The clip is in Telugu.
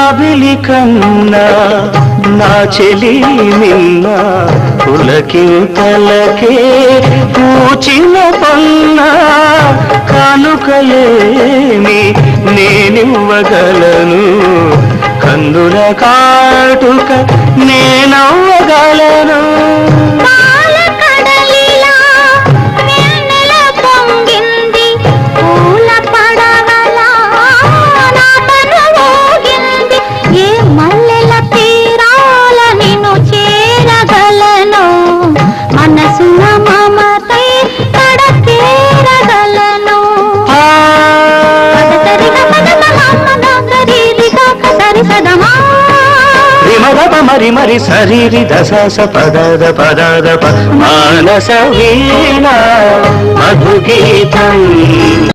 జాబిలి కన్నా నా చెలి నిన్న పులకింతలకే పూచిన పన్న కానుకలేని నేనివ్వగలను కందుల కాటుక నేనవ్వగలను మరి మరి శరీరి దశ పదద పదద మానస వీణ మధుగీతం